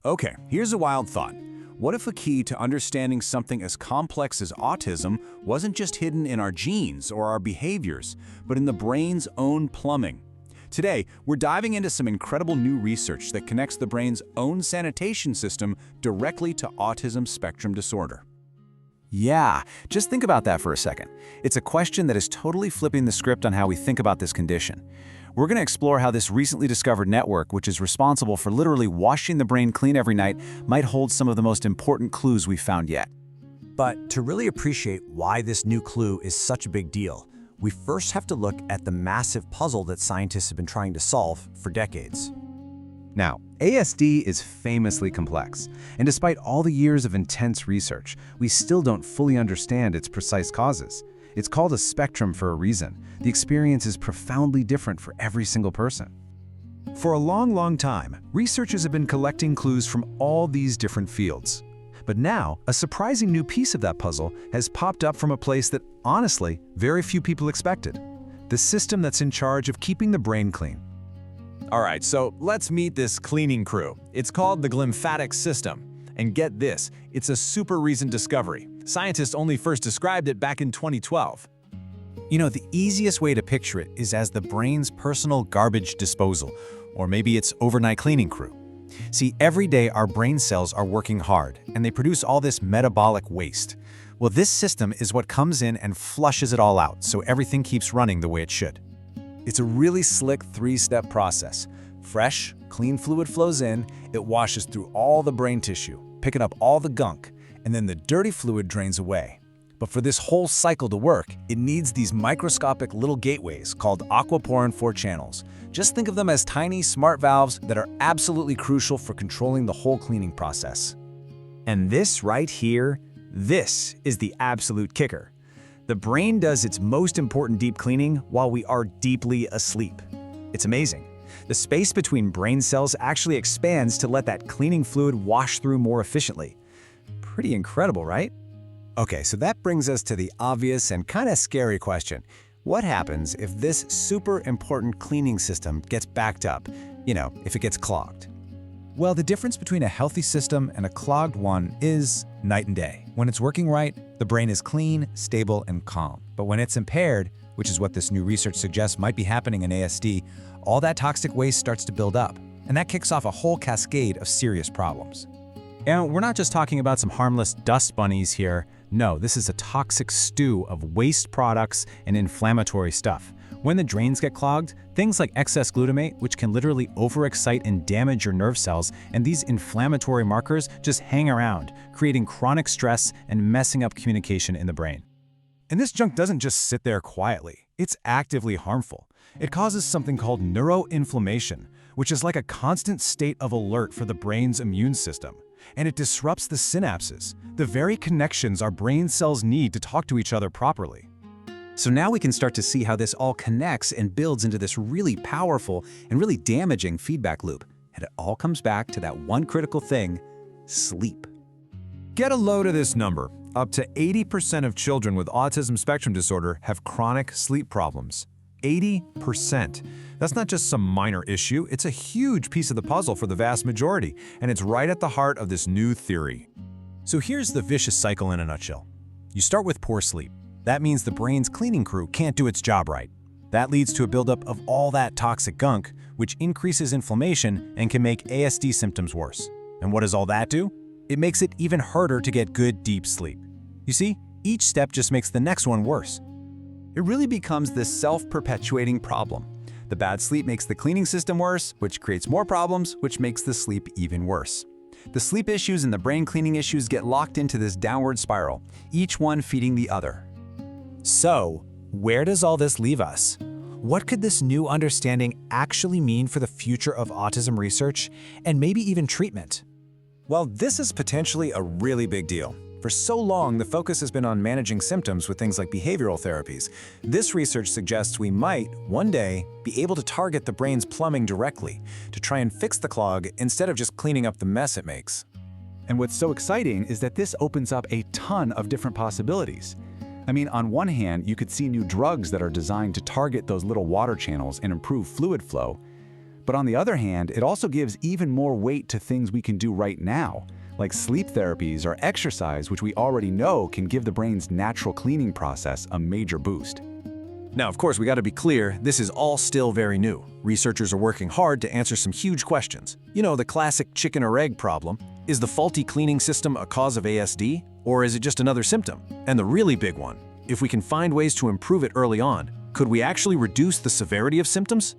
Okay, here's a wild thought. What if a key to understanding something as complex as autism wasn't just hidden in our genes or our behaviors, but in the brain's own plumbing? Today, we're diving into some incredible new research that connects the brain's own sanitation system directly to autism spectrum disorder. Yeah, just think about that for a second. It's a question that is totally flipping the script on how we think about this condition. We're going to explore how this recently discovered network, which is responsible for literally washing the brain clean every night, might hold some of the most important clues we've found yet. But to really appreciate why this new clue is such a big deal, we first have to look at the massive puzzle that scientists have been trying to solve for decades. Now, ASD is famously complex, and despite all the years of intense research, we still don't fully understand its precise causes. It's called a spectrum for a reason. The experience is profoundly different for every single person. For a long time, researchers have been collecting clues from all these different fields. But now, a surprising new piece of that puzzle has popped up from a place that, honestly, very few people expected. The system that's in charge of keeping the brain clean. All right, so let's meet this cleaning crew. It's called the Glymphatic system. And get this, it's a super recent discovery. Scientists only first described it back in 2012. You know, the easiest way to picture it is as the brain's personal garbage disposal, or maybe its overnight cleaning crew. See, every day our brain cells are working hard, and they produce all this metabolic waste. Well, this system is what comes in and flushes it all out, so everything keeps running the way it should. It's a really slick three-step process. Fresh, clean fluid flows in, it washes through all the brain tissue, picking up all the gunk, and then the dirty fluid drains away. But for this whole cycle to work, it needs these microscopic little gateways called aquaporin 4 channels. Just think of them as tiny, smart valves that are absolutely crucial for controlling the whole cleaning process. And this right here, this is the absolute kicker. The brain does its most important deep cleaning while we are deeply asleep. It's amazing. The space between brain cells actually expands to let that cleaning fluid wash through more efficiently. Pretty incredible, right? Okay, so that brings us to the obvious and kind of scary question. What happens if this super important cleaning system gets backed up? If it gets clogged? Well, the difference between a healthy system and a clogged one is night and day. When it's working right, the brain is clean, stable, and calm. But when it's impaired, which is what this new research suggests might be happening in ASD, all that toxic waste starts to build up, and that kicks off a whole cascade of serious problems. And we're not just talking about some harmless dust bunnies here. No, this is a toxic stew of waste products and inflammatory stuff. When the drains get clogged, things like excess glutamate, which can literally overexcite and damage your nerve cells, and these inflammatory markers just hang around, creating chronic stress and messing up communication in the brain. And this junk doesn't just sit there quietly. It's actively harmful. It causes something called neuroinflammation, which is like a constant state of alert for the brain's immune system. And it disrupts the synapses, the very connections our brain cells need to talk to each other properly. So now we can start to see how this all connects and builds into this really powerful and really damaging feedback loop. And it all comes back to that one critical thing: sleep. Get a load of this number. Up to 80% of children with autism spectrum disorder have chronic sleep problems. 80%. That's not just some minor issue, it's a huge piece of the puzzle for the vast majority, and it's right at the heart of this new theory. So here's the vicious cycle in a nutshell. You start with poor sleep. That means the brain's cleaning crew can't do its job right. That leads to a buildup of all that toxic gunk, which increases inflammation and can make ASD symptoms worse. And what does all that do? It makes it even harder to get good, deep sleep. You see, each step just makes the next one worse. It really becomes this self-perpetuating problem. The bad sleep makes the cleaning system worse, which creates more problems, which makes the sleep even worse. The sleep issues and the brain cleaning issues get locked into this downward spiral, each one feeding the other. So, where does all this leave us? What could this new understanding actually mean for the future of autism research and maybe even treatment? Well, this is potentially a really big deal. For so long, the focus has been on managing symptoms with things like behavioral therapies. This research suggests we might, one day, be able to target the brain's plumbing directly to try and fix the clog instead of just cleaning up the mess it makes. And what's so exciting is that this opens up a ton of different possibilities. I mean, on one hand, you could see new drugs that are designed to target those little water channels and improve fluid flow. But on the other hand, it also gives even more weight to things we can do right now, like sleep therapies or exercise, which we already know can give the brain's natural cleaning process a major boost. Now, of course, we got to be clear, this is all still very new. Researchers are working hard to answer some huge questions. You know, the classic chicken or egg problem. Is the faulty cleaning system a cause of ASD, or is it just another symptom? And the really big one, if we can find ways to improve it early on, could we actually reduce the severity of symptoms?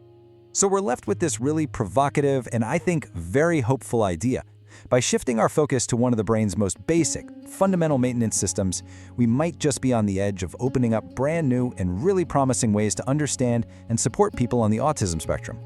So we're left with this really provocative and I think very hopeful idea. By shifting our focus to one of the brain's most basic, fundamental maintenance systems, we might just be on the edge of opening up brand new and really promising ways to understand and support people on the autism spectrum.